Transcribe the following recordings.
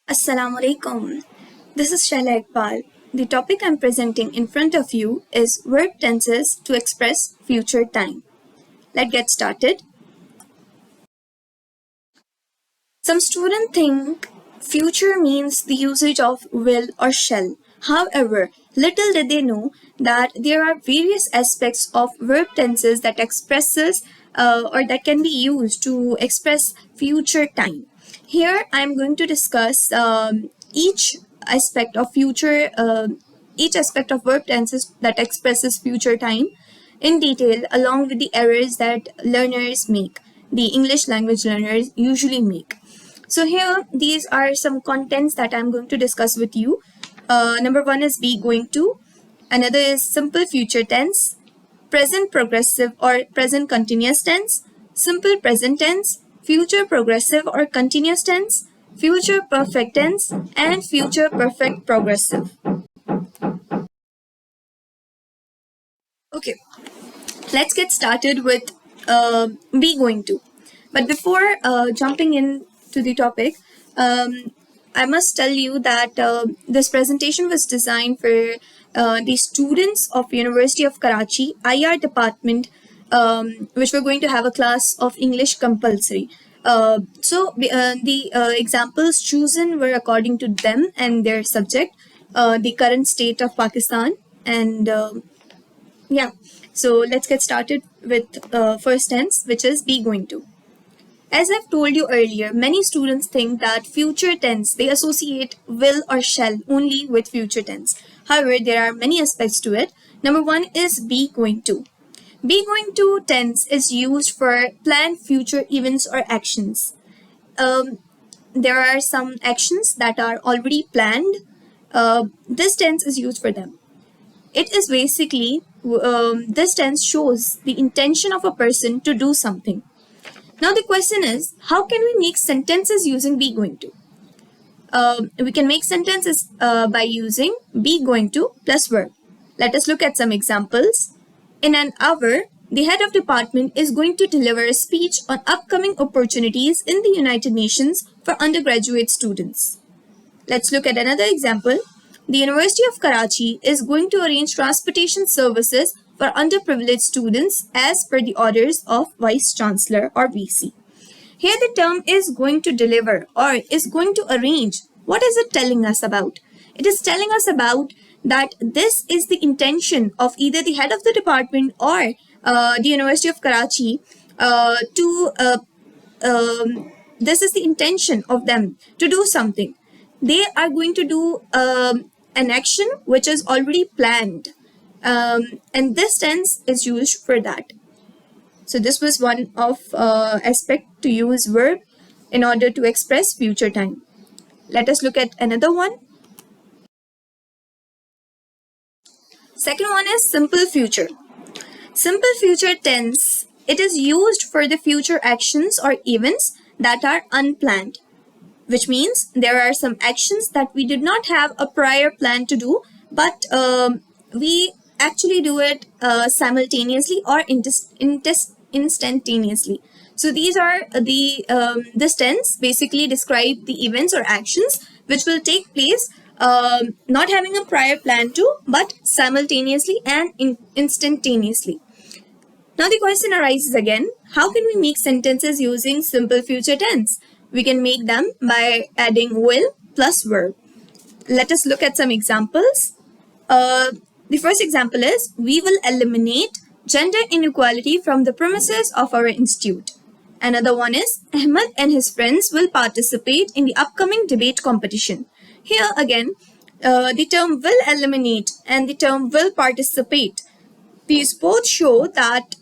Assalamu alaikum. This is Shaila Iqbal. The topic I'm presenting in front of you is verb tenses to express future time. Let's get started. Some students think future means the usage of will or shall. However, little did they know that there are various aspects of verb tenses that expresses or that can be used to express future time. Here, I'm going to discuss each aspect of each aspect of verb tenses that expresses future time in detail, along with the errors that learners make, the English language learners usually make. So here, these are some contents that I'm going to discuss with you. Number one is be going to. Another is simple future tense, present progressive or present continuous tense, simple present tense, future progressive or continuous tense, future perfect tense, and future perfect progressive. Okay, let's get started with be going to. But before jumping into the topic, I must tell you that this presentation was designed for the students of University of Karachi IR department, which were going to have a class of English compulsory. The examples chosen were according to them and their subject, the current state of Pakistan, and yeah. So let's get started with first tense, which is be going to. As I've told you earlier, many students think that future tense, they associate will or shall only with future tense. However, there are many aspects to it. Number one is be going to. Be going to tense is used for planned future events or actions. There are some actions that are already planned. This tense is used for them. It is basically, this tense shows the intention of a person to do something. Now the question is, how can we make sentences using be going to? We can make sentences by using be going to plus verb. Let us look at some examples. In an hour, the head of department is going to deliver a speech on upcoming opportunities in the United Nations for undergraduate students. Let's look at another example. The University of Karachi is going to arrange transportation services for underprivileged students as per the orders of Vice Chancellor or VC. Here the term is going to deliver or is going to arrange. What is it telling us about? It is telling us about that this is the intention of either the head of the department or the University of Karachi this is the intention of them to do something. They are going to do an action which is already planned. And this tense is used for that. So this was one of aspect to use verb in order to express future time. Let us look at another one. Second one is simple future. Simple future tense, it is used for the future actions or events that are unplanned, which means there are some actions that we did not have a prior plan to do, but we actually do it simultaneously or instantaneously. So these are the this tense basically describe the events or actions which will take place not having a prior plan to, but simultaneously and instantaneously. Now the question arises again, how can we make sentences using simple future tense? We can make them by adding will plus verb. Let us look at some examples. The first example is, we will eliminate gender inequality from the premises of our institute. Another one is, Ahmed and his friends will participate in the upcoming debate competition. Here again, the term will eliminate and the term will participate. These both show that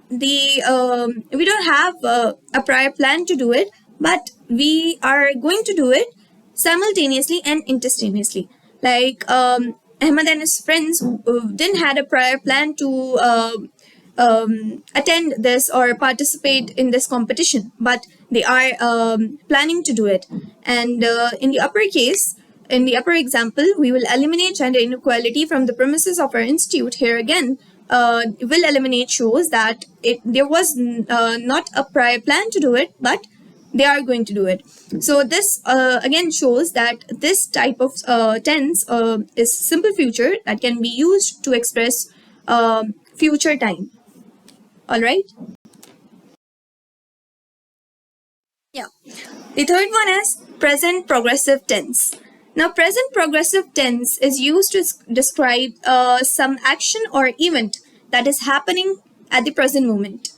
we don't have a prior plan to do it, but we are going to do it simultaneously and instantaneously. Like Ahmed and his friends didn't had a prior plan to attend this or participate in this competition, but they are planning to do it. And in the upper case, in the upper example, we will eliminate gender inequality from the premises of our institute. Here again, will eliminate shows that there was not a prior plan to do it, but they are going to do it. So this again shows that this type of tense is simple future that can be used to express future time. All right. Yeah. The third one is present progressive tense. Now, present progressive tense is used to describe some action or event that is happening at the present moment.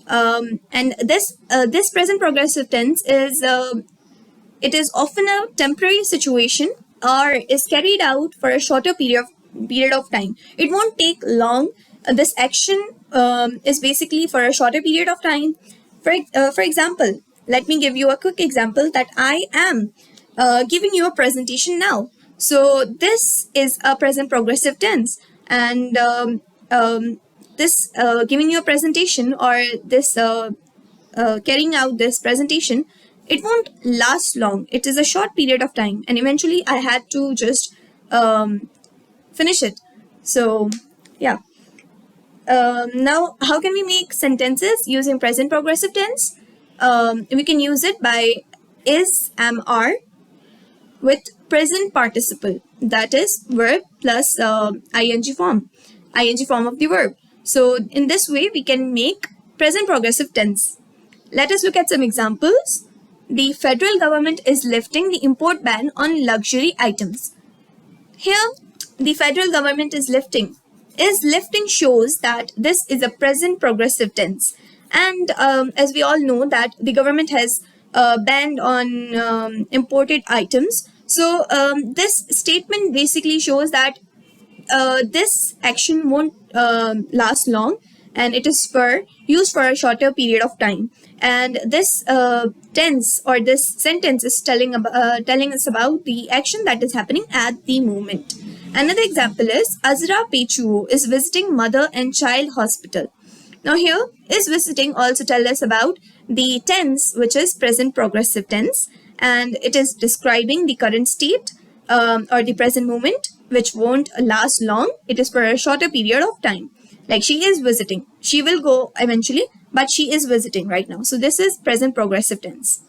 And this present progressive tense is it is often a temporary situation or is carried out for a shorter period of time. It won't take long. This action is basically for a shorter period of time. For example, let me give you a quick example that I am giving you a presentation now. So this is a present progressive tense, and this giving you a presentation or this carrying out this presentation, it won't last long. It is a short period of time, and eventually I had to just finish it. So yeah. Now, how can we make sentences using present progressive tense? We can use it by is, am, are with present participle. That is verb plus ing form of the verb. So in this way, we can make present progressive tense. Let us look at some examples. The federal government is lifting the import ban on luxury items. Here, the federal government is lifting. Is lifting shows that this is a present progressive tense. And as we all know that the government has banned on imported items. So this statement basically shows that this action won't last long, and it is used for a shorter period of time. And this tense or this sentence is telling us about the action that is happening at the moment. Another example is Azra Pechuo is visiting mother and child hospital. Now here, is visiting also tell us about the tense, which is present progressive tense, and it is describing the current state or the present moment, which won't last long. It is for a shorter period of time. Like she is visiting. She will go eventually, but she is visiting right now. So this is present progressive tense.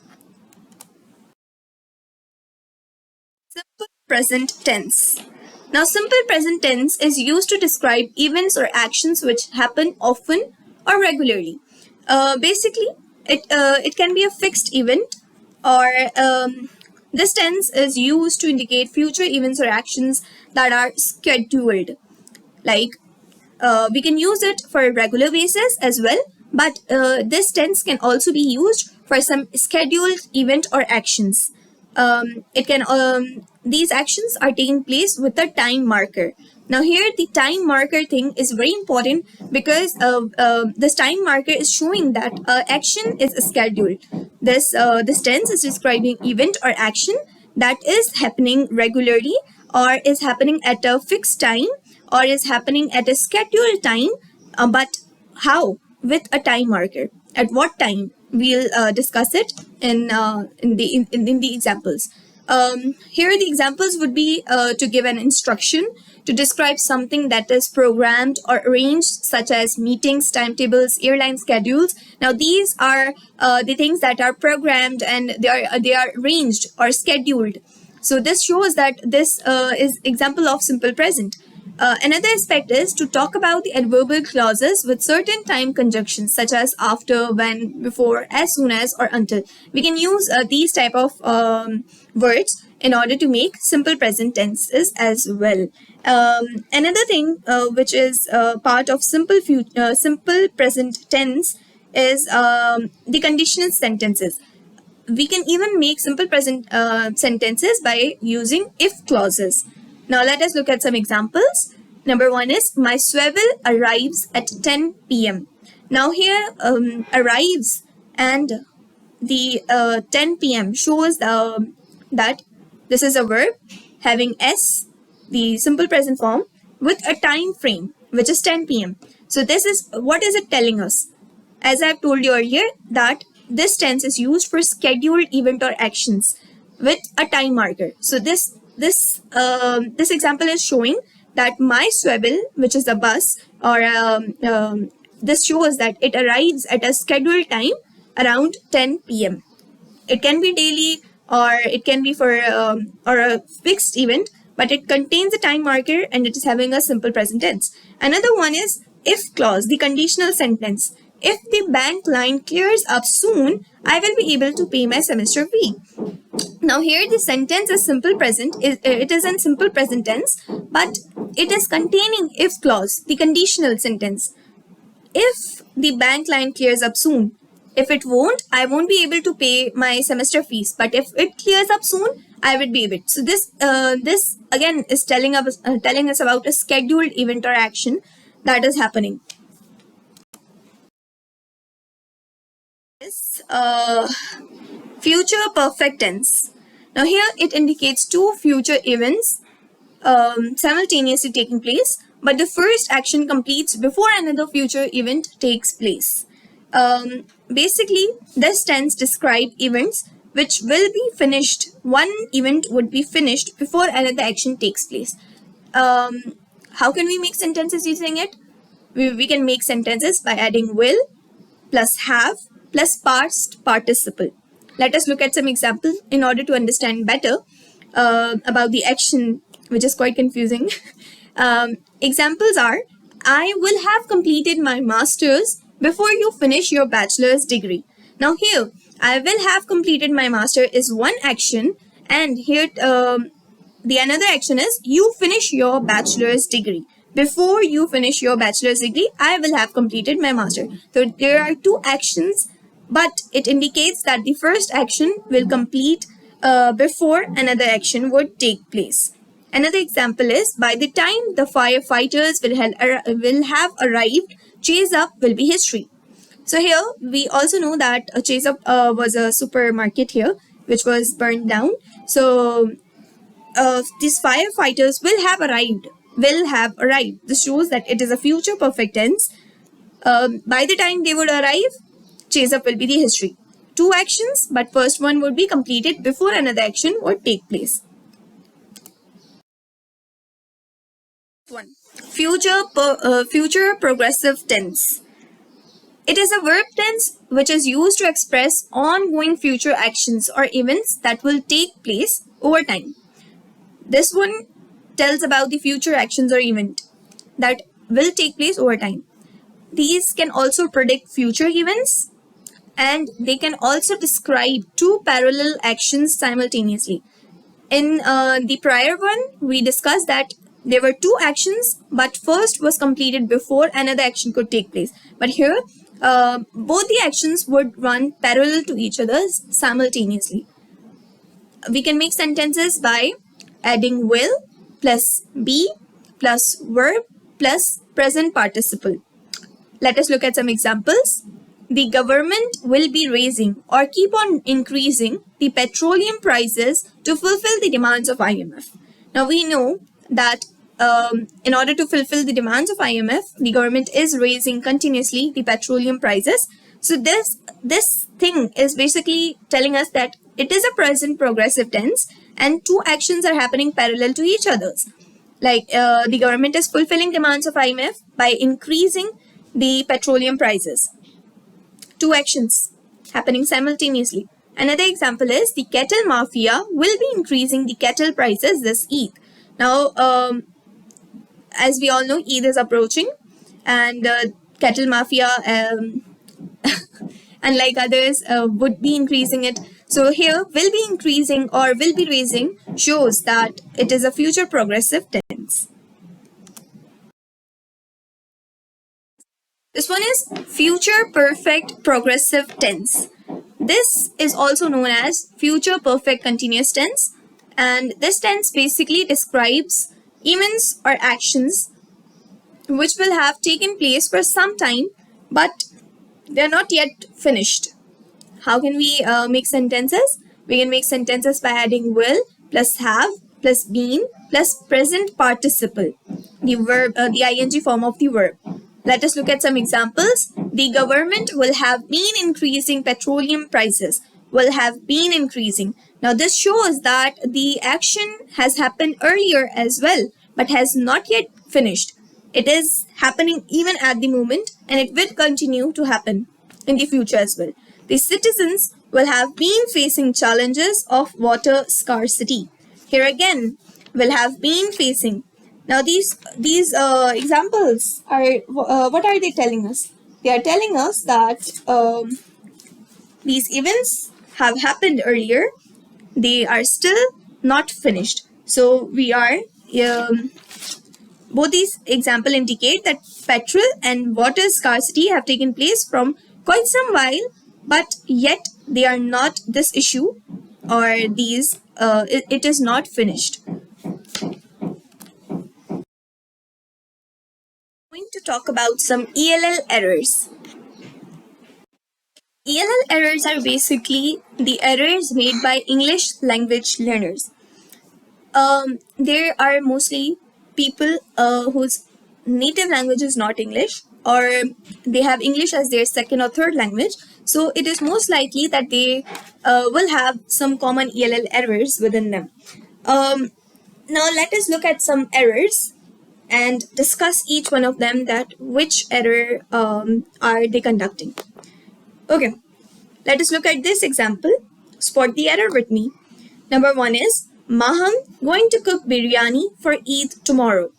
Simple present tense. Now, simple present tense is used to describe events or actions which happen often or regularly. Basically, it can be a fixed event, or this tense is used to indicate future events or actions that are scheduled. Like we can use it for a regular basis as well, but this tense can also be used for some scheduled event or actions. These actions are taking place with a time marker. Now here the time marker thing is very important because this time marker is showing that action is scheduled. This tense is describing event or action that is happening regularly or is happening at a fixed time or is happening at a scheduled time, but how? With a time marker. At what time? We'll discuss it in the examples. Here the examples would be to give an instruction to describe something that is programmed or arranged, such as meetings, timetables, airline schedules. Now these are the things that are programmed and they are arranged or scheduled. So this shows that this is example of simple present. Another aspect is to talk about the adverbial clauses with certain time conjunctions such as after, when, before, as soon as, or until. We can use these type of words in order to make simple present tenses as well. Another thing which is part of simple present tense is the conditional sentences. We can even make simple present sentences by using if clauses. Now let us look at some examples. Number one is, my swivel arrives at 10 p.m. Now here arrives and the 10 p.m. shows that this is a verb having S, the simple present form, with a time frame which is 10 p.m. So this is, what is it telling us? As I've told you earlier, that this tense is used for scheduled event or actions with a time marker. So this example is showing that my swivel, which is a bus, or this shows that it arrives at a scheduled time around 10 p.m. It can be daily or it can be for or a fixed event, but it contains a time marker and it is having a simple present tense. Another one is if clause, the conditional sentence. If the bank line clears up soon, I will be able to pay my semester fee. Now here the sentence is simple present, it is in simple present tense, but it is containing if clause, the conditional sentence. If the bank line clears up soon, if it won't, I won't be able to pay my semester fees. But if it clears up soon, I would be able. So this again is telling us about a scheduled event or action that is happening. This future perfect tense. Now here it indicates two future events simultaneously taking place, but the first action completes before another future event takes place. Basically, this tense describes events which will be finished. One event would be finished before another action takes place. How can we make sentences using it? We can make sentences by adding will plus have plus past participle. Let us look at some examples in order to understand better about the action, which is quite confusing. Examples are, I will have completed my master's before you finish your bachelor's degree. Now here, I will have completed my master is one action, and here the another action is you finish your bachelor's degree. Before you finish your bachelor's degree, I will have completed my master. So there are two actions, but it indicates that the first action will complete before another action would take place. Another example is, by the time the firefighters will have arrived, chase up will be history. So here we also know that a chase up was a supermarket here which was burned down. So these firefighters will have arrived. This shows that it is a future perfect tense. By the time they would arrive, chase up will be the history. Two actions, but first one would be completed before another action would take place. One, future progressive tense. It is a verb tense which is used to express ongoing future actions or events that will take place over time. This one tells about the future actions or event that will take place over time. These can also predict future events, and they can also describe two parallel actions simultaneously. In the prior one, we discussed that there were two actions, but first was completed before another action could take place. But here, both the actions would run parallel to each other simultaneously. We can make sentences by adding will plus be plus verb plus present participle. Let us look at some examples. The government will be raising or keep on increasing the petroleum prices to fulfill the demands of IMF. Now we know that in order to fulfill the demands of IMF, the government is raising continuously the petroleum prices. So this thing is basically telling us that it is a present progressive tense and two actions are happening parallel to each other's. Like the government is fulfilling demands of IMF by increasing the petroleum prices. Two actions happening simultaneously. Another example is the cattle mafia will be increasing the cattle prices this Eid. Now, as we all know, Eid is approaching, and cattle mafia, unlike others, would be increasing it. So here, will be increasing or will be raising shows that it is a future progressive tense. This one is future perfect progressive tense. This is also known as future perfect continuous tense, and this tense basically describes events or actions which will have taken place for some time, but they are not yet finished. How can we make sentences? We can make sentences by adding will plus have plus been plus present participle, the verb, the ing form of the verb. Let us look at some examples. The government will have been increasing petroleum prices. Will have been increasing. Now this shows that the action has happened earlier as well, but has not yet finished. It is happening even at the moment, and it will continue to happen in the future as well. The citizens will have been facing challenges of water scarcity. Here again, will have been facing. Now these examples are what are they telling us? They are telling us that these events have happened earlier. They are still not finished. So we are both these examples indicate that petrol and water scarcity have taken place from quite some while, but yet they are not this issue, or these it is not finished. I'm going to talk about some ELL errors. ELL errors are basically the errors made by English language learners. There are mostly people whose native language is not English, or they have English as their second or third language. So it is most likely that they will have some common ELL errors within them. Now let us look at some errors and discuss each one of them, that which error are they conducting. Okay, let us look at this example. Spot the error with me. Number 1 is Maham going to cook biryani for Eid tomorrow.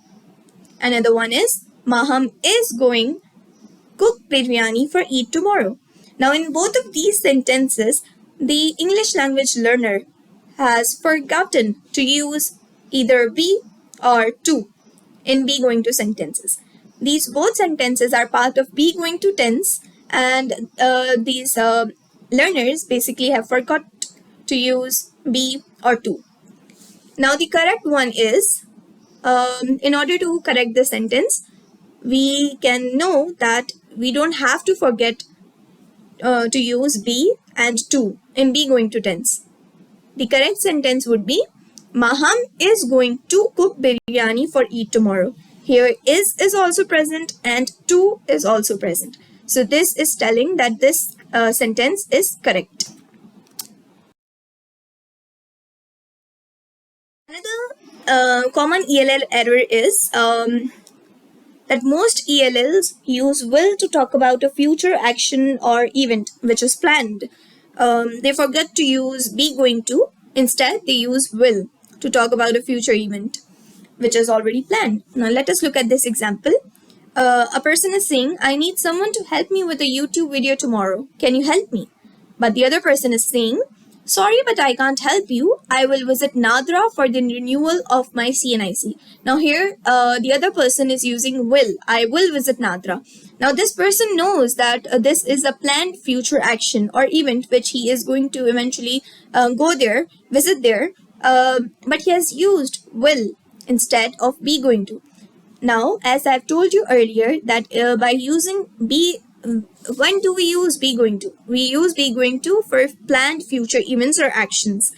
Another one is Maham is going cook biryani for Eid tomorrow. Now in both of these sentences, the English language learner has forgotten to use either be or to in be going to sentences. These both sentences are part of be going to tense, and these learners basically have forgot to use be or to. Now the correct one is, in order to correct the sentence, we can know that we don't have to forget to use be and to in be going to tense. The correct sentence would be, Maham is going to cook biryani for Eid tomorrow. Here is also present and to is also present. So this is telling that this sentence is correct. Another common ELL error is that most ELLs use will to talk about a future action or event which is planned. They forget to use be going to. Instead, they use will to talk about a future event which is already planned. Now, let us look at this example. A person is saying, I need someone to help me with a YouTube video tomorrow. Can you help me? But the other person is saying, sorry, but I can't help you. I will visit Nadra for the renewal of my CNIC. Now here, the other person is using will. I will visit Nadra. Now this person knows that this is a planned future action or event which he is going to eventually go there, visit there. But he has used will instead of be going to. Now, as I've told you earlier, that by using be, when do we use be going to? We use be going to for planned future events or actions.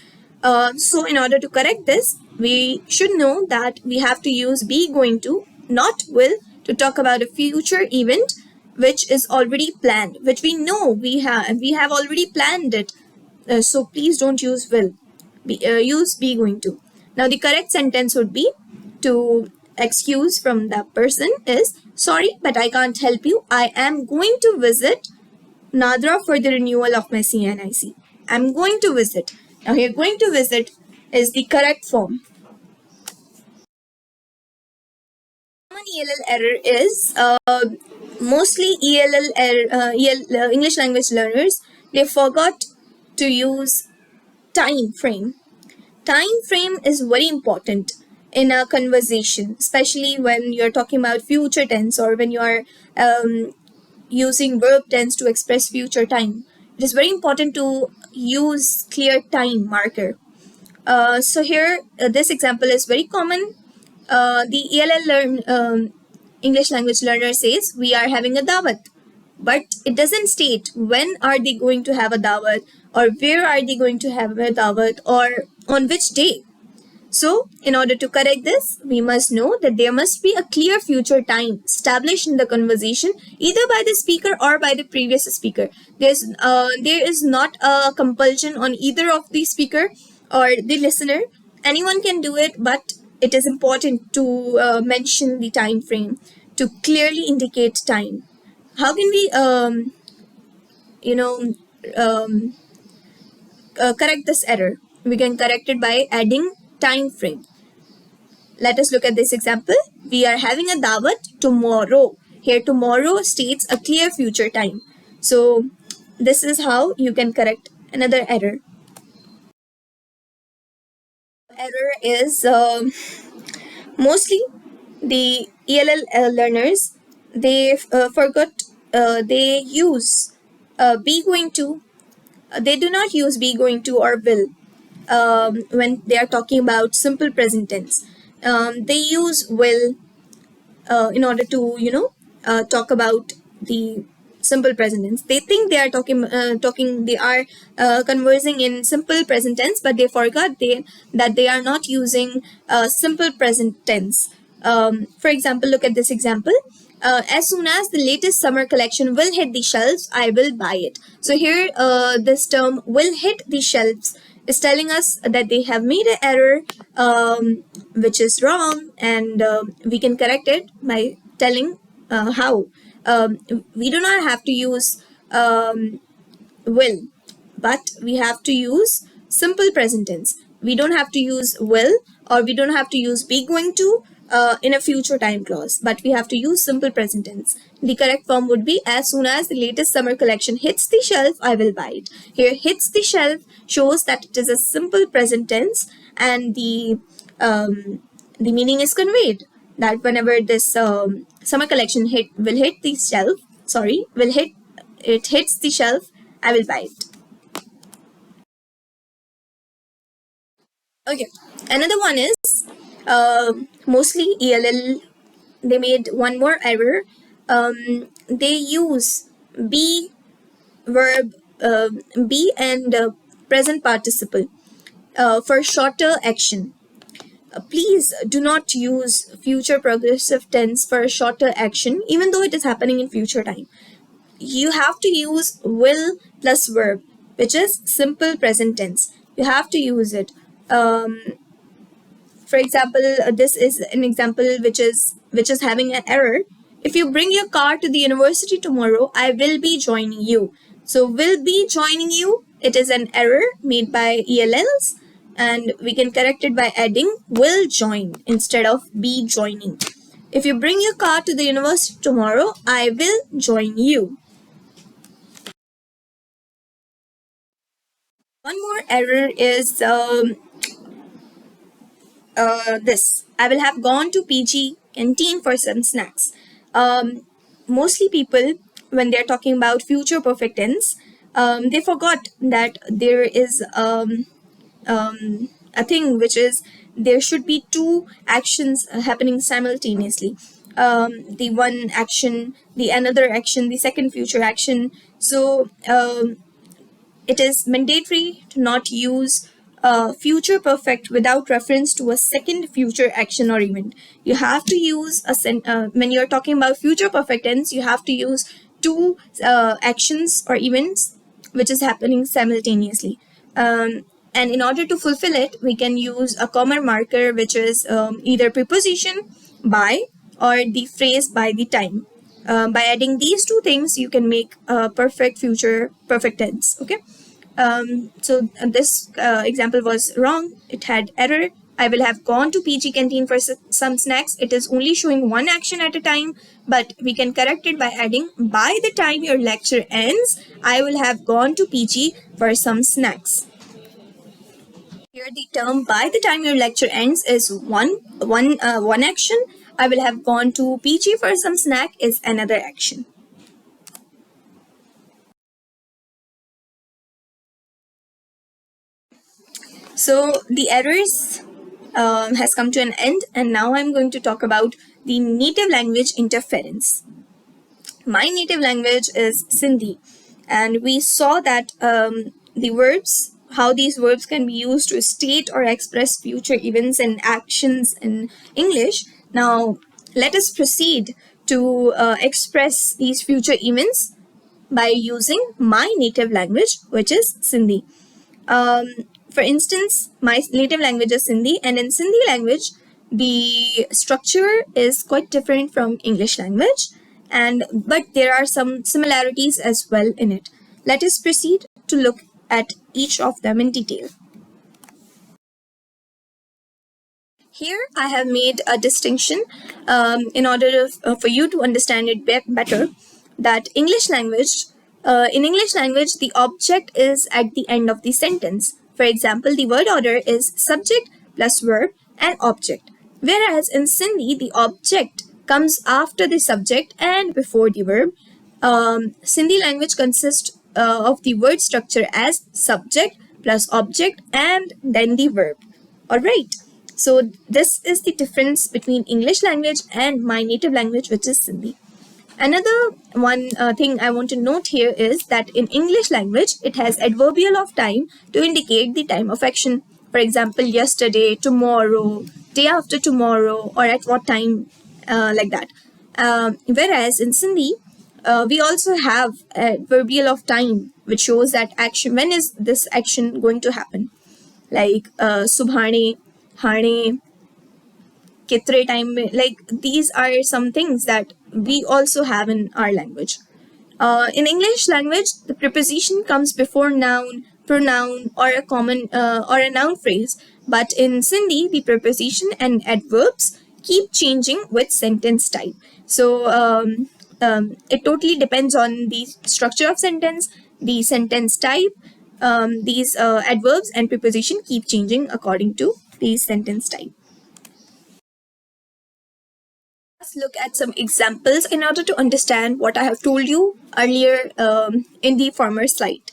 So in order to correct this, we should know that we have to use be going to, not will, to talk about a future event which is already planned, which we know we have already planned it. So please don't use will. Use be going to. Now the correct sentence would be, to excuse from that person is, sorry, but I can't help you. I am going to visit Nadra for the renewal of my CNIC. I'm going to visit. Now here, going to visit is the correct form. Common ELL error is mostly English language learners, they forgot to use time frame. Time frame is very important in a conversation, especially when you're talking about future tense or when you are using verb tense to express future time. It is very important to use clear time marker. So here, this example is very common. The ELL English language learner says, we are having a dawat. But it doesn't state when are they going to have a dawat, or where are they going to have a dawat, or on which day. So, in order to correct this, we must know that there must be a clear future time established in the conversation, either by the speaker or by the previous speaker. There is not a compulsion on either of the speaker or the listener. Anyone can do it, but it is important to mention the time frame to clearly indicate time. How can we, correct this error? We can correct it by adding time frame. Let us look at this example. We are having a dawat tomorrow. Here tomorrow states a clear future time. So this is how you can correct another error. Error is mostly the ELL learners, they forgot, they use be going to, they do not use be going to or will when they are talking about simple present tense. They use will in order to talk about the simple present tense. They think they are talking they are conversing in simple present tense, but they forgot that they are not using simple present tense. For example, look at this example. As soon as the latest summer collection will hit the shelves, I will buy it. So here, this term will hit the shelves is telling us that they have made an error, which is wrong, and we can correct it by telling how. We do not have to use will, but we have to use simple present tense. We don't have to use will, or we don't have to use be going to in a future time clause, but we have to use simple present tense. The correct form would be, as soon as the latest summer collection hits the shelf, I will buy it. Here, hits the shelf shows that it is a simple present tense, and the meaning is conveyed that whenever this summer collection will hit the shelf, it hits the shelf, I will buy it. Okay, another one is mostly ELL. They made one more error. They use be, verb, be and present participle for shorter action. Please do not use future progressive tense for a shorter action, even though it is happening in future time. You have to use will plus verb, which is simple present tense. You have to use it. For example, this is an example which is having an error. If you bring your car to the university tomorrow, I will be joining you. So will be joining you, it is an error made by ELLs, and we can correct it by adding will join instead of be joining. If you bring your car to the university tomorrow, I will join you. One more error is this. I will have gone to PG canteen for some snacks. Mostly people, when they're talking about future perfect tense, they forgot that there is a thing which is there should be two actions happening simultaneously. The one action, the another action, the second future action. So it is mandatory to not use future perfect without reference to a second future action or event. You have to use when you're talking about future perfect tense, you have to use two actions or events which is happening simultaneously. And in order to fulfill it, we can use a comma marker, which is either preposition by or the phrase by the time. By adding these two things, you can make a perfect future perfect tense. Okay. So this example was wrong. It had error. I will have gone to PG canteen for some snacks. It is only showing one action at a time, but we can correct it by adding, by the time your lecture ends, I will have gone to PG for some snacks. Here the term by the time your lecture ends is one action. I will have gone to PG for some snack is another action. So the errors has come to an end, and now I'm going to talk about the native language interference. My native language is Sindhi, and we saw that the verbs, how these verbs can be used to state or express future events and actions in English. Now let us proceed to express these future events by using my native language, which is Sindhi. For instance, my native language is Sindhi, and in Sindhi language, the structure is quite different from English language, but there are some similarities as well in it. Let us proceed to look at each of them in detail. Here I have made a distinction in order for you to understand it better, that in English language, the object is at the end of the sentence. For example, the word order is subject plus verb and object. Whereas in Sindhi, the object comes after the subject and before the verb. Sindhi language consists of the word structure as subject plus object and then the verb. Alright, so this is the difference between English language and my native language, which is Sindhi. Another one thing I want to note here is that in English language, it has adverbial of time to indicate the time of action. For example, yesterday, tomorrow, day after tomorrow, or at what time, like that. Whereas in Sindhi, we also have adverbial of time, which shows that action, when is this action going to happen. Like subhane, hane, kitre time, like these are some things that we also have in our language. In English language, the preposition comes before noun, pronoun, or a common or a noun phrase. But in Sindhi, the preposition and adverbs keep changing with sentence type. So it totally depends on the structure of sentence, the sentence type. These adverbs and preposition keep changing according to the sentence type. Let's look at some examples in order to understand what I have told you earlier in the former slide.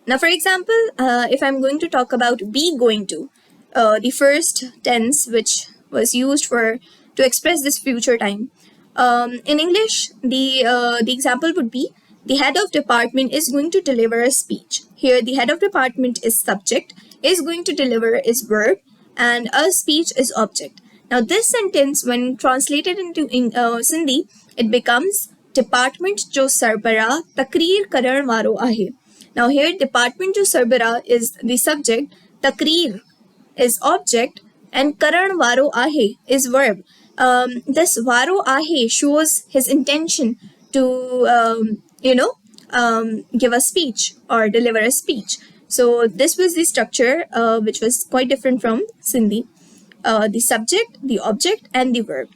Now, for example, if I'm going to talk about be going to, the first tense which was used to express this future time. In English, the example would be the head of department is going to deliver a speech. Here, the head of department is subject, is going to deliver is verb, and a speech is object. Now, this sentence, when translated into Sindhi, it becomes department jo sarbara takreer karan waro ahe. Now, here department jo sarbara is the subject, takreer is object, and karan waro ahe is verb. This waro ahe shows his intention to give a speech or deliver a speech. So this was the structure which was quite different from Sindhi. The subject, the object, and the verb.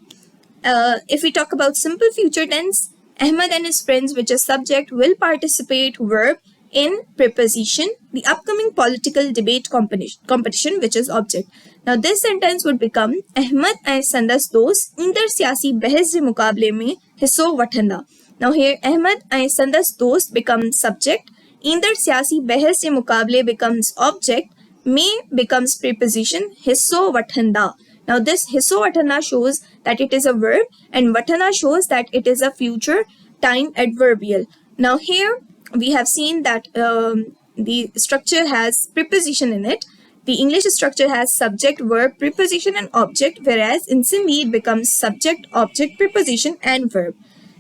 If we talk about simple future tense, Ahmed and his friends, which is subject, will participate verb in preposition, the upcoming political debate competition, which is object. Now this sentence would become Ahmed and Sandas dost inter siyasi bahas je muqable mein hisso wathanda. Now here Ahmed and Sandas dost becomes subject, inter siyasi bahas je muqable becomes object, may becomes preposition, hisso vathanda. Now this hisso vathanda shows that it is a verb and vathanda shows that it is a future time adverbial. Now here we have seen that the structure has preposition in it. The English structure has subject, verb, preposition and object, whereas in Sindhi it becomes subject, object, preposition and verb.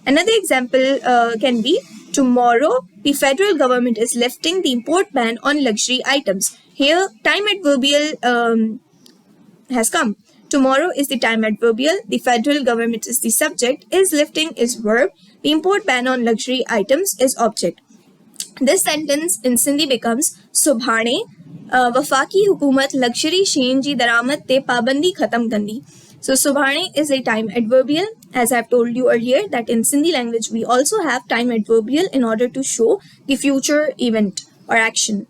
Another example can be tomorrow the federal government is lifting the import ban on luxury items. Here time adverbial has come. Tomorrow is the time adverbial, the federal government is the subject, is lifting is verb, the import ban on luxury items is object. This sentence in Sindhi becomes Subhane वफाकी हुकूमत luxury Shane जी दरामद ते पाबंदी खत्म कंदी. So subhane is a time adverbial. As I have told you earlier that in Sindhi language we also have time adverbial in order to show the future event or action.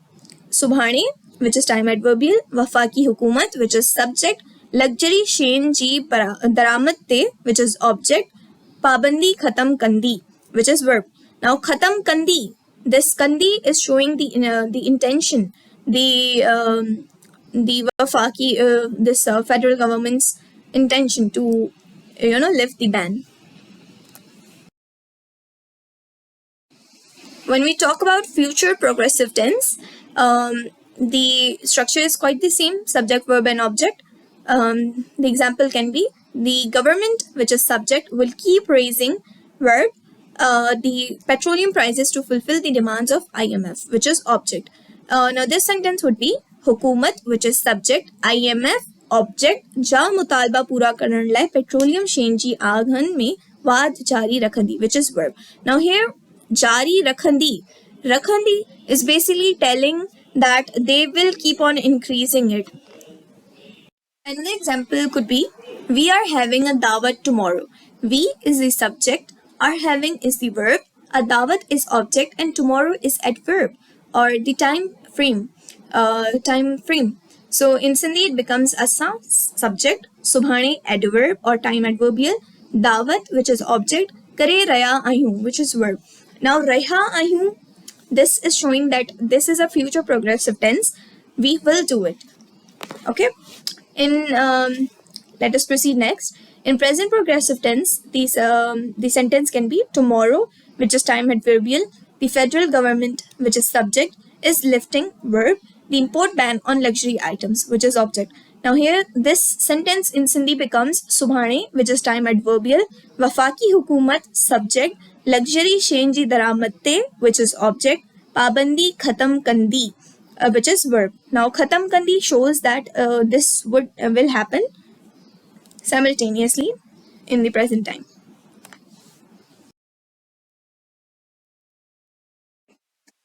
Subhane, which is time adverbial, wafaki hukumat, which is subject, luxury shein ji daramad te, which is object, pabandi khatam kandi, which is verb. Now khatam kandi, this kandi is showing the intention, the wafaki, this federal government's intention to lift the ban. When we talk about future progressive tense, the structure is quite the same, subject, verb and object. The example can be the government, which is subject, will keep raising, verb, the petroleum prices to fulfill the demands of IMF, which is object. Now this sentence would be hukumat, which is subject, IMF object, ja mutalba pura karan lai petroleum shenji aghan mein वाद जारी रखंदी, which is verb. Now here jari rakhandi Rakhandi is basically telling that they will keep on increasing it. Another example could be, we are having a dawat tomorrow. We is the subject, are having is the verb, a dawat is object, and tomorrow is adverb or the time frame. Time frame. So in Sindhi it becomes a subject, subhane adverb or time adverbial, dawat which is object, kare raya ayun which is verb. Now raya ayun, this is showing that this is a future progressive tense. We will do it. Okay. In Let us proceed next. In present progressive tense, the sentence can be tomorrow, which is time adverbial. The federal government, which is subject, is lifting verb. The import ban on luxury items, which is object. Now here, this sentence in Sindhi becomes subhane, which is time adverbial. Wafaki hukumat, subject. Luxury shenji daramatte, which is object. Pabandi khatam kandi, which is verb. Now, khatam kandi shows that this will happen simultaneously in the present time.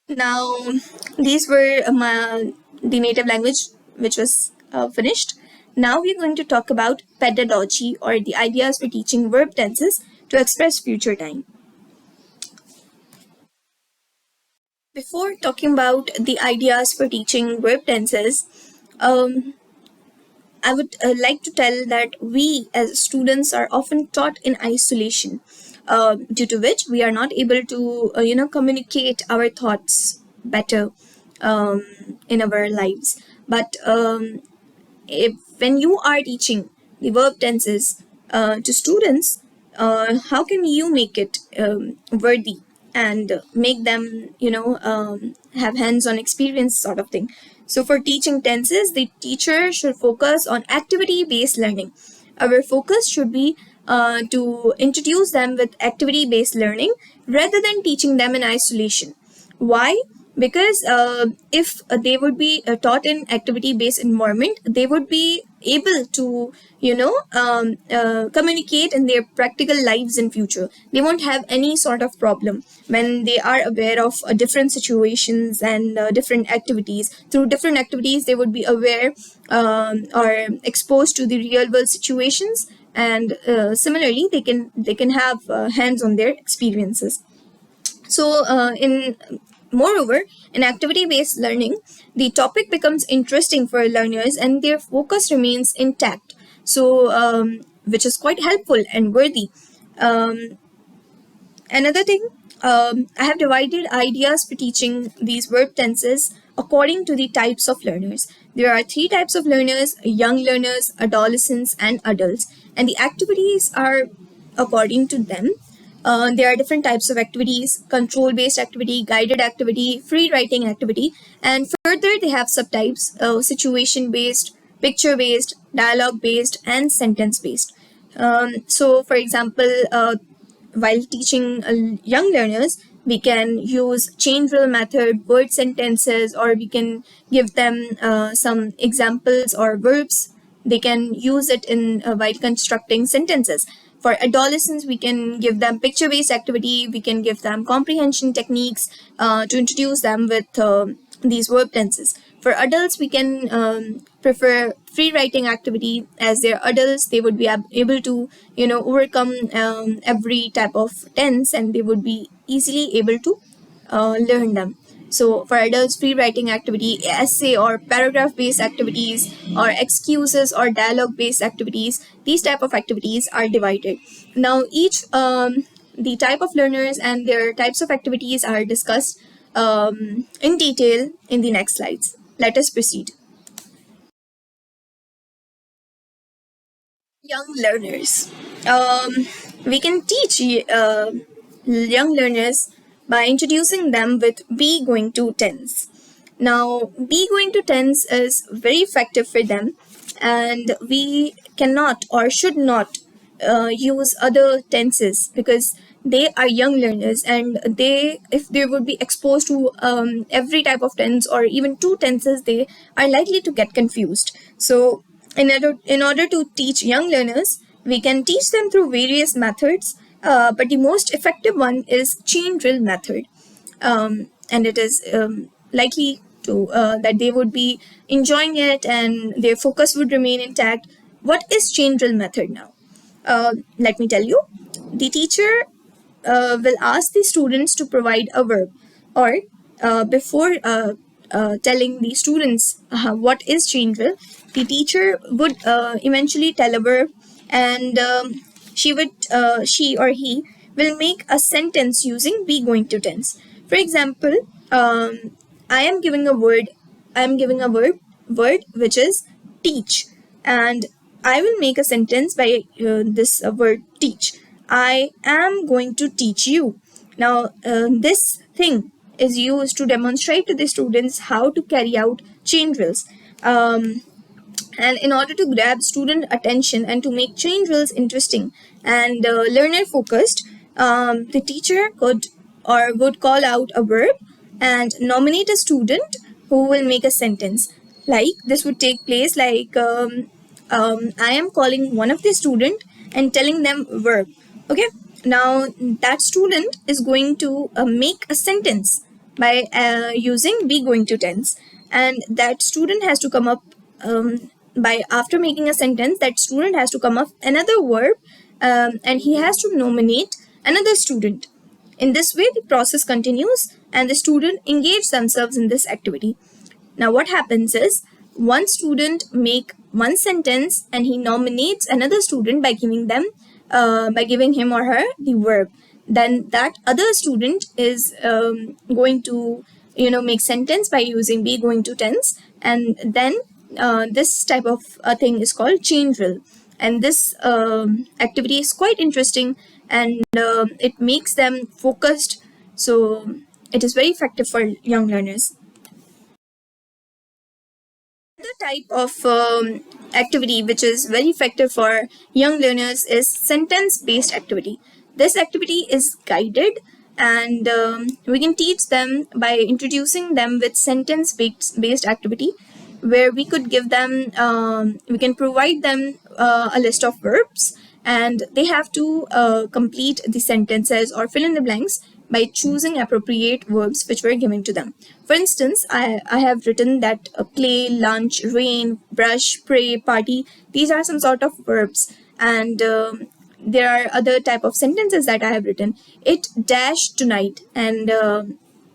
Now, these were the native language which was finished. Now we are going to talk about pedagogy, or the ideas for teaching verb tenses to express future time. Before talking about the ideas for teaching verb tenses, um, I would like to tell that we as students are often taught in isolation, due to which we are not able to, communicate our thoughts better um, in our lives. But if when you are teaching the verb tenses to students, how can you make it worthy and make them, have hands-on experience sort of thing? So for teaching tenses, the teacher should focus on activity-based learning. Our focus should be to introduce them with activity-based learning rather than teaching them in isolation. Why? Because if they would be taught in activity-based environment, they would be able to, communicate in their practical lives in future. They won't have any sort of problem when they are aware of different situations and different activities. Through different activities, they would be aware or exposed to the real world situations, and similarly they can have hands on their experiences. So, in moreover, in activity-based learning, the topic becomes interesting for learners and their focus remains intact. So, which is quite helpful and worthy. Um, Another thing, I have divided ideas for teaching these verb tenses according to the types of learners. There are three types of learners: young learners, adolescents, and adults. And the activities are according to them. There are different types of activities: control based activity, guided activity, free writing activity, and further they have subtypes: situation based, picture based, dialogue based, and sentence based. So, for example, while teaching young learners, we can use chain drill method, word sentences, or we can give them some examples or verbs. They can use it in while constructing sentences. For adolescents, we can give them picture-based activity. We can give them comprehension techniques to introduce them with these verb tenses. For adults, we can prefer free writing activity. As they're adults, they would be able to, overcome every type of tense, and they would be easily able to learn them. So for adults, free writing activity, essay or paragraph based activities, or excuses or dialogue based activities, these type of activities are divided. Now each the type of learners and their types of activities are discussed in detail in the next slides. Let us proceed. Young learners. We can teach young learners by introducing them with be going to tense. Now, be going to tense is very effective for them, and we cannot or should not use other tenses because they are young learners, and if they would be exposed to every type of tense or even two tenses, they are likely to get confused. So in order to teach young learners, we can teach them through various methods, but the most effective one is chain drill method. and it is likely to that they would be enjoying it and their focus would remain intact. What is chain drill method now? Let me tell you. The teacher will ask the students to provide a verb, or before telling the students what is chain drill, the teacher would eventually tell a verb, and she or he will make a sentence using be going to tense. For example, I am giving a word. I am giving a word which is teach, and I will make a sentence by this word teach. I am going to teach you. Now, this thing is used to demonstrate to the students how to carry out chain drills. And in order to grab student attention and to make chain drills interesting and learner focused, the teacher could or would call out a verb and nominate a student who will make a sentence. Like this would take place like I am calling one of the student and telling them verb. Okay. Now that student is going to make a sentence by using be going to tense, and that student has to come up by after making a sentence. That student has to come up another verb, and he has to nominate another student. In this way, the process continues, and the student engage themselves in this activity. Now, what happens is one student make one sentence and he nominates another student by giving him or her the verb. Then that other student is going to make sentence by using be going to tense, and then this type of thing is called chain drill. And this activity is quite interesting, and it makes them focused. So it is very effective for young learners. The type of activity which is very effective for young learners is sentence-based activity. This activity is guided, and we can teach them by introducing them with sentence-based activity, where we could give them, we can provide them a list of verbs, and they have to complete the sentences or fill in the blanks by choosing appropriate verbs which were given to them. For instance, I have written that play, lunch, rain, brush, pray, party. These are some sort of verbs, and there are other type of sentences that I have written. It dash tonight, and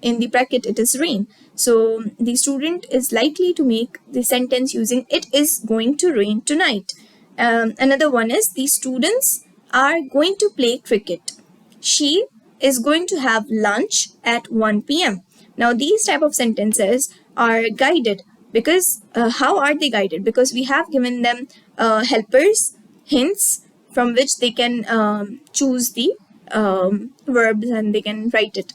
in the bracket it is rain. So the student is likely to make the sentence using it is going to rain tonight. Another one is the students are going to play cricket. She is going to have lunch at 1 p.m. Now these type of sentences are guided because how are they guided? Because we have given them helpers, hints from which they can choose the verbs and they can write it.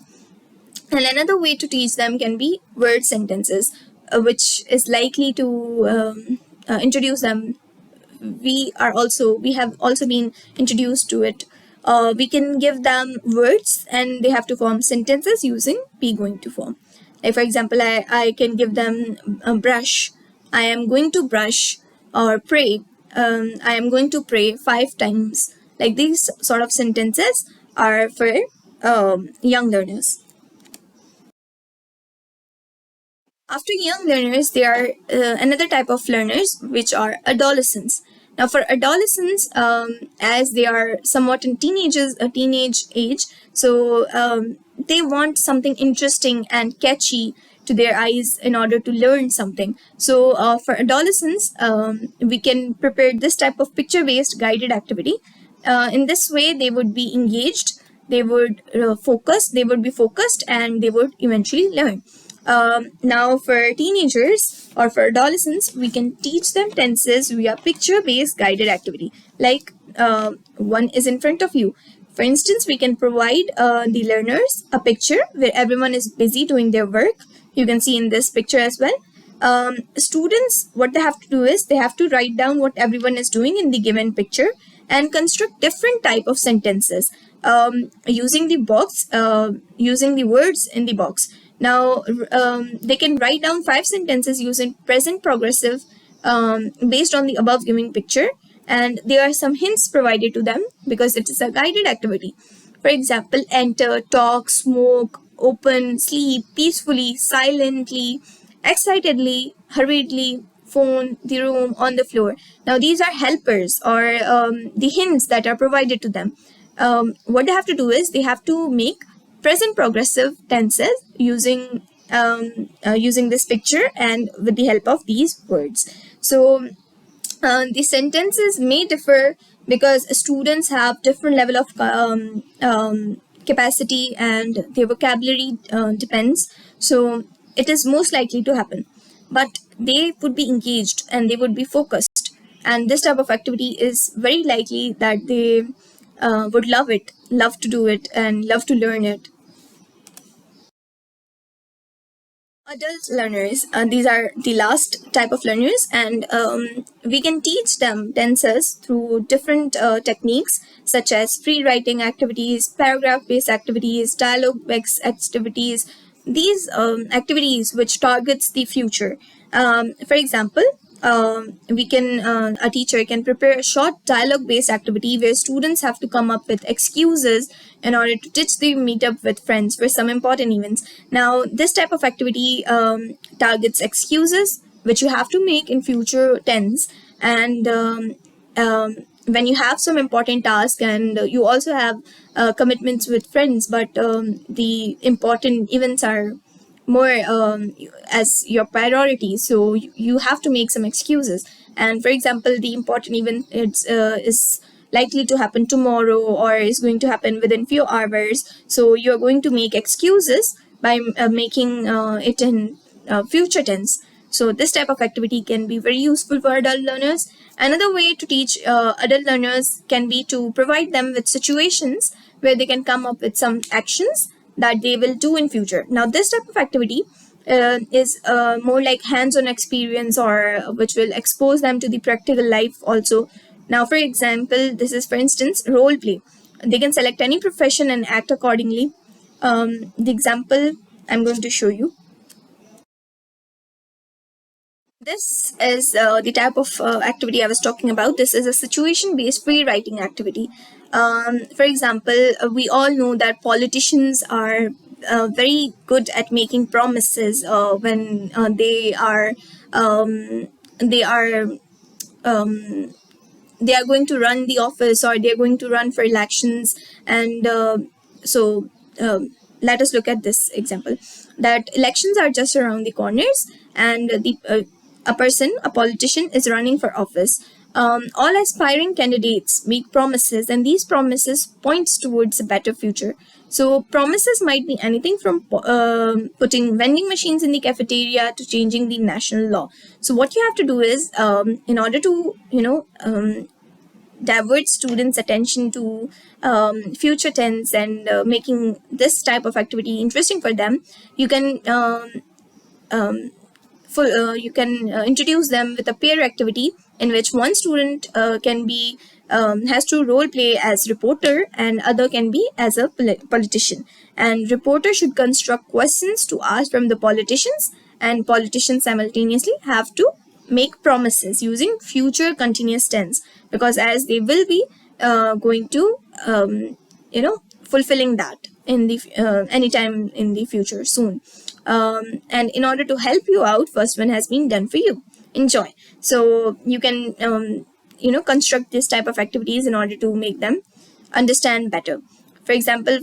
And another way to teach them can be word sentences, which is likely to introduce them. We have also been introduced to it. We can give them words and they have to form sentences using be going to form. Like for example, I can give them brush. I am going to brush, or pray. I am going to pray 5 times. Like these sort of sentences are for young learners. After young learners, there are another type of learners, which are adolescents. Now, for adolescents, as they are somewhat in teenage age, so they want something interesting and catchy to their eyes in order to learn something. So, for adolescents, we can prepare this type of picture-based guided activity. In this way, they would be engaged, they would be focused, and they would eventually learn. Now for teenagers or for adolescents, we can teach them tenses via picture-based guided activity. Like one is in front of you. For instance, we can provide the learners a picture where everyone is busy doing their work. You can see in this picture as well. Students, what they have to do is they have to write down what everyone is doing in the given picture and construct different type of sentences using the box, using the words in the box. Now, they can write down 5 sentences using present progressive based on the above given picture, and there are some hints provided to them because it is a guided activity. For example, enter, talk, smoke, open, sleep, peacefully, silently, excitedly, hurriedly, phone, the room, on the floor. Now, these are helpers or the hints that are provided to them. What they have to do is they have to make present progressive tenses using this picture and with the help of these words. So the sentences may differ because students have different level of capacity and their vocabulary depends. So it is most likely to happen, but they would be engaged and they would be focused, and this type of activity is very likely that they would love to do it and love to learn it. Adult learners, these are the last type of learners, and we can teach them tenses through different techniques such as free writing activities, paragraph based activities, dialogue based activities. These activities which targets the future. For example, we can a teacher can prepare a short dialogue based activity where students have to come up with excuses in order to ditch the meetup with friends for some important events. Now this type of activity targets excuses which you have to make in future tense, and when you have some important task and you also have commitments with friends, but the important events are more as your priority, so you have to make some excuses. And for example, the important event is likely to happen tomorrow or is going to happen within few hours, so you're going to make excuses by making it in future tense. So this type of activity can be very useful for adult learners. Another way to teach adult learners can be to provide them with situations where they can come up with some actions that they will do in future. Now this type of activity is more like hands-on experience, or which will expose them to the practical life also. Now for example, this is for instance role play. They can select any profession and act accordingly. The example I'm going to show you. This is the type of activity I was talking about. This is a situation based free writing activity. For example, we all know that politicians are very good at making promises when they are they are going to run the office or they are going to run for elections. And so let us look at this example, that elections are just around the corners, and a politician is running for office. All aspiring candidates make promises, and these promises points towards a better future. So promises might be anything from putting vending machines in the cafeteria to changing the national law. So what you have to do is, in order to divert students' attention to future tense and making this type of activity interesting for them, you can introduce them with a pair activity in which one student can be has to role play as reporter and other can be as a politician. And reporter should construct questions to ask from the politicians, and politicians simultaneously have to make promises using future continuous tense, because as they will be going to fulfilling that in the anytime in the future soon. And in order to help you out, first one has been done for you. Enjoy. So you can construct this type of activities in order to make them understand better. For example,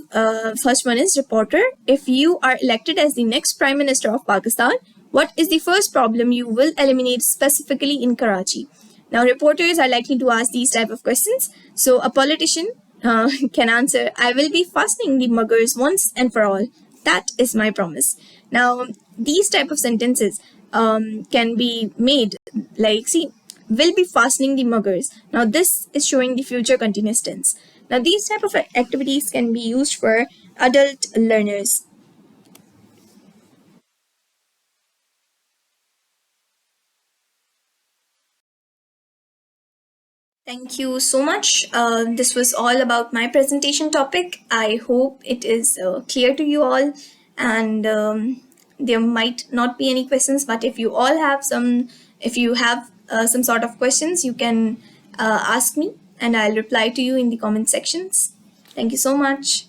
first one is reporter. If you are elected as the next Prime Minister of Pakistan, what is the first problem you will eliminate specifically in Karachi? Now, reporters are likely to ask these type of questions. So a politician can answer, I will be fastening the muggers once and for all. That is my promise. Now, these type of sentences can be made like, see, will be fastening the muggers. Now, this is showing the future continuous tense. Now, these type of activities can be used for adult learners. Thank you so much. This was all about my presentation topic. I hope it is clear to you all, and there might not be any questions, but if you all have some, if you have some sort of questions, you can ask me and I'll reply to you in the comment sections. Thank you so much.